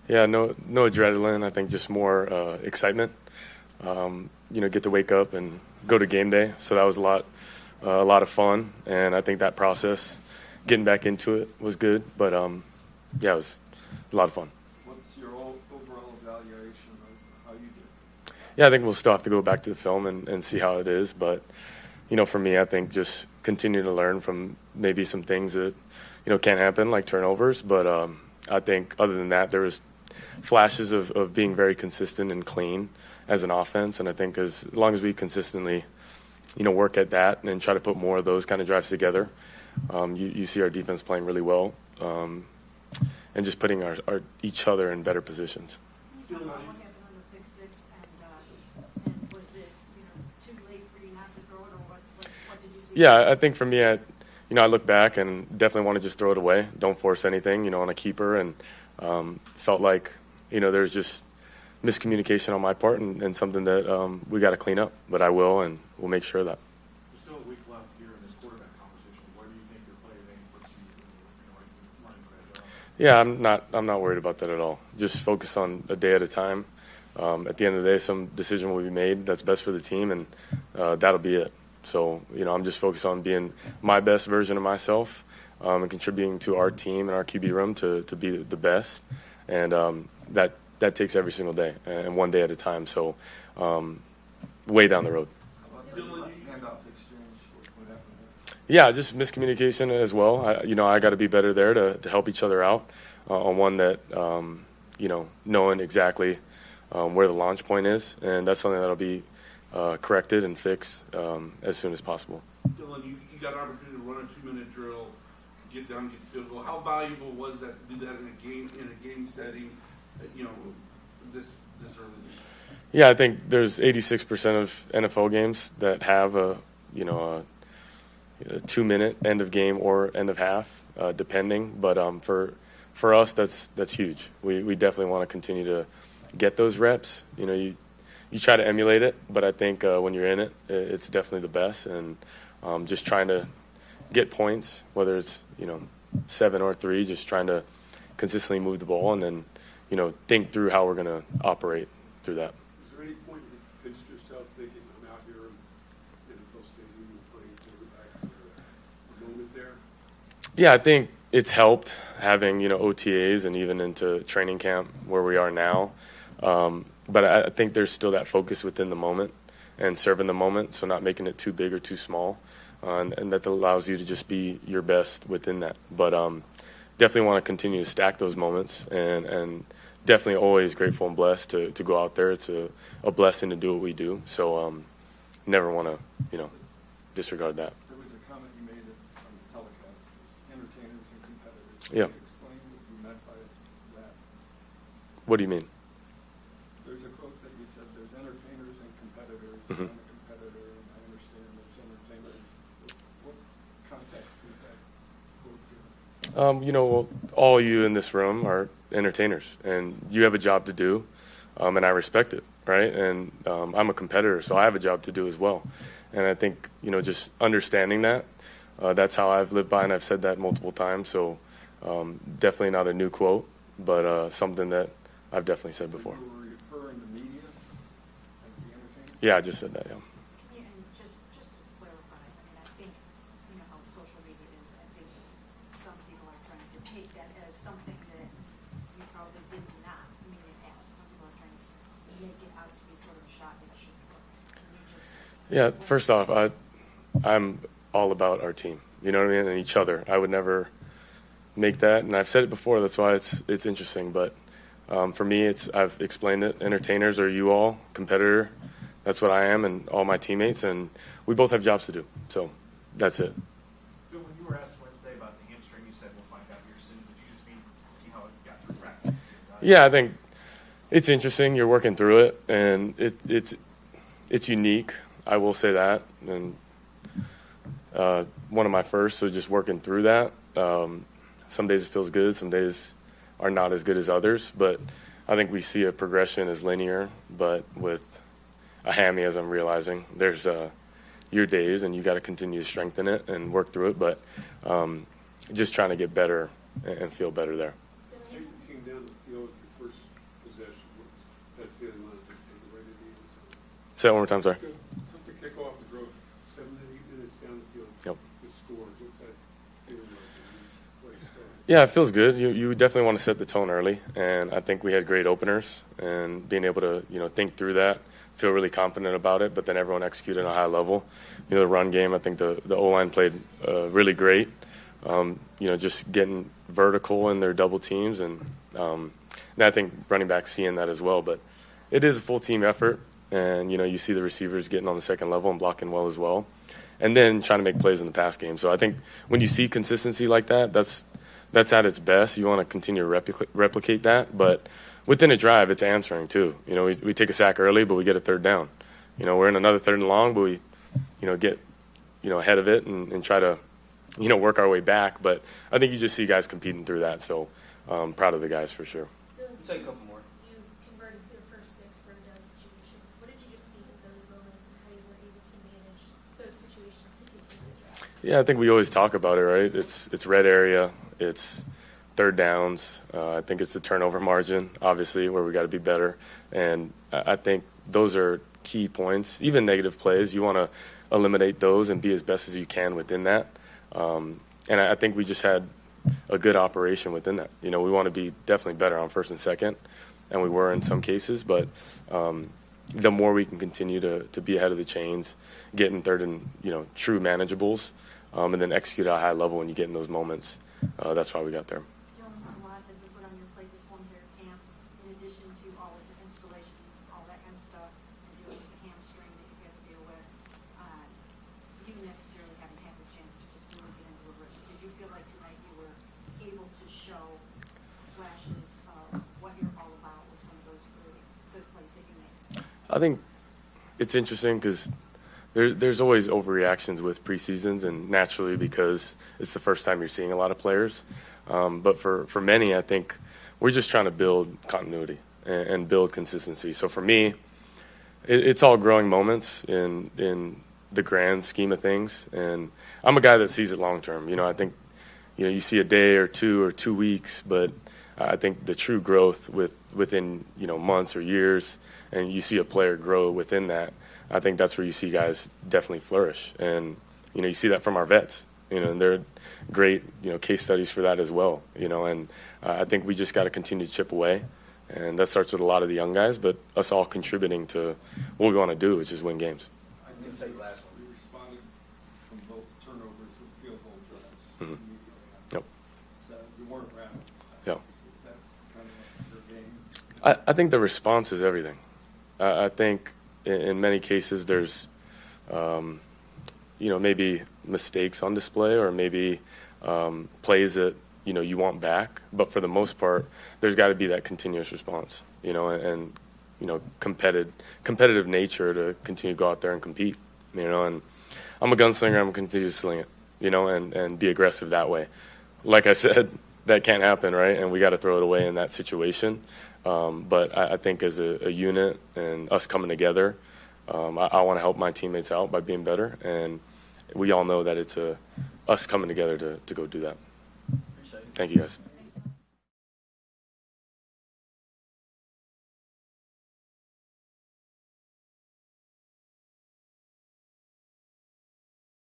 Yeah, no adrenaline. I think just more excitement. Get to wake up and go to game day. So that was a lot of fun, and I think that process, getting back into it, was good. But yeah, it was a lot of fun. What's your overall evaluation of how you did? Yeah, I think we'll still have to go back to the film and see how it is. But for me, I think just continue to learn from maybe some things that can't happen, like turnovers. But I think other than that, there was flashes of being very consistent and clean as an offense. And I think as long as we consistently, work at that and try to put more of those kind of drives together, you see our defense playing really well, and just putting our each other in better positions. What happened on the pick six, and was it too late for you not to throw it, or what did you see? Yeah, I think for me, I look back and definitely want to just throw it away. Don't force anything, on a keeper, and felt like there's just miscommunication on my part and something that we got to clean up. But I will, and we'll make sure of that. There's still a week left here in this quarterback conversation. Where do you think your play today puts you in the running for that job? Yeah, I'm not worried about that at all. Just focus on a day at a time. At the end of the day, some decision will be made that's best for the team, and that'll be it. So, I'm just focused on being my best version of myself, and contributing to our team and our QB room to be the best. And that takes every single day and one day at a time. So, way down the road. Dillon, handoff exchange. What happened there? Yeah, just miscommunication as well. I got to be better there to help each other out on one that, knowing exactly where the launch point is. And that's something that'll be corrected and fixed as soon as possible. Dillon, you got an opportunity to run a 2-minute drill, get down, get the field goal. How valuable was that to do that in a game setting? This early. Yeah, I think there's 86% of NFL games that have a 2-minute end of game or end of half, depending. But for us, that's huge. We definitely want to continue to get those reps. You try to emulate it, but I think when you're in it, it's definitely the best. And just trying to get points, whether it's 7 or 3, just trying to consistently move the ball and then think through how we're going to operate through that. Is there any point you pinched yourself thinking, I'm out here in NFL Stadium and playing quarterback for a moment there? Yeah, I think it's helped having OTAs and even into training camp where we are now. But I think there's still that focus within the moment and serving the moment, so not making it too big or too small, and that allows you to just be your best within that. But definitely want to continue to stack those moments, and definitely always grateful and blessed to go out there. It's a blessing to do what we do, so never want to disregard that. There was a comment you made on the telecast, entertainers and competitors. Yeah. Can you explain what you meant by that? What do you mean? There's a quote that you said, there's entertainers and competitors. Mm-hmm. I'm a competitor, and I understand there's entertainers. What context is that quote given? All you in this room are entertainers, and you have a job to do, and I respect it, right? And I'm a competitor, so I have a job to do as well. And I think, just understanding that, that's how I've lived by, and I've said that multiple times. So definitely not a new quote, but something that I've definitely said before. So you were referring to media as the entertainers? Yeah, I just said that, yeah. Yeah, and just to clarify, I think how social media is. I think some people are trying to take that as something that you probably did not mean it as. Some people are trying to make it out to be sort of a shot at you. Can you just? Yeah, first off, I'm all about our team, you know what I mean, and each other. I would never make that, and I've said it before, that's why it's interesting. But for me, I've explained it. Entertainers are you all, competitor. That's what I am, and all my teammates, and we both have jobs to do. So that's it. Phil, when you were asked Wednesday about the hamstring, you said we'll find out here soon. Did you just mean to see how it got through practice? Yeah, I think it's interesting. You're working through it, and it's unique. I will say that, and one of my first, so just working through that. Some days it feels good, some days are not as good as others, but I think we see a progression as linear, but with a hammy, as I'm realizing, there's your days, and you got to continue to strengthen it and work through it, but just trying to get better and feel better there. Take the team down the field your first feeling was to take it right at the end. So. Say that one more time, sorry. Just to kick off the growth, 7 to 8 minutes down the field. Yep. The scores. What's that feeling like? Yeah, it feels good. You definitely want to set the tone early, and I think we had great openers, and being able to think through that, feel really confident about it. But then everyone executed at a high level. The run game, I think the O-line played really great. Just getting vertical in their double teams, and I think running backs seeing that as well. But it is a full team effort, and you see the receivers getting on the second level and blocking well as well, and then trying to make plays in the pass game. So I think when you see consistency like that, that's at its best. You want to continue to replicate that, but within a drive, it's answering too. We take a sack early, but we get a third down. We're in another third and long, but we get ahead of it and try to work our way back. But I think you just see guys competing through that. So proud of the guys for sure. Say a couple more. You converted your first 6 third down situations. What did you just see in those moments and how you were able to manage those situations to continue to drive? Yeah, I think we always talk about it, right? It's red area, it's third downs. I think it's the turnover margin, obviously, where we got to be better. And I think those are key points. Even negative plays, you want to eliminate those and be as best as you can within that. And I think we just had a good operation within that. We want to be definitely better on first and second, and we were in some cases. But the more we can continue to be ahead of the chains, get in third and true manageables, and then execute at a high level when you get in those moments. That's why we got there. Dillon, a lot has been put on your plate this one year camp, in addition to all of the installation, all that kind of stuff, and dealing with the hamstring that you have to deal with. You necessarily haven't had the chance to just move in and deliver it. Did you feel like tonight you were able to show flashes of what you're all about with some of those really good plays that you made? I think it's interesting because there's always overreactions with preseasons, and naturally because it's the first time you're seeing a lot of players. But for many, I think we're just trying to build continuity and build consistency. So for me, it's all growing moments in the grand scheme of things. And I'm a guy that sees it long term. I think you see a day or 2 weeks, but I think the true growth within months or years, and you see a player grow within that. I think that's where you see guys definitely flourish. And, you see that from our vets, and they're great, case studies for that as well, and I think we just got to continue to chip away. And that starts with a lot of the young guys, but us all contributing to what we want to do, which is win games. I can take the last one. We responded from both turnovers with field goal drives. Mhm. Immediately. Yep. So you weren't around. Yep. Is that kind of your game? I think the response is everything. I think in many cases there's, maybe mistakes on display, or maybe plays that you want back. But for the most part, there's got to be that continuous response, and competitive nature to continue to go out there and compete, And I'm a gunslinger. I'm going to continue to sling it, and be aggressive that way. Like I said, that can't happen, right? And we got to throw it away in that situation. But I think as a unit and us coming together, I want to help my teammates out by being better. And we all know that it's us coming together to go do that. Appreciate it. Thank you, guys.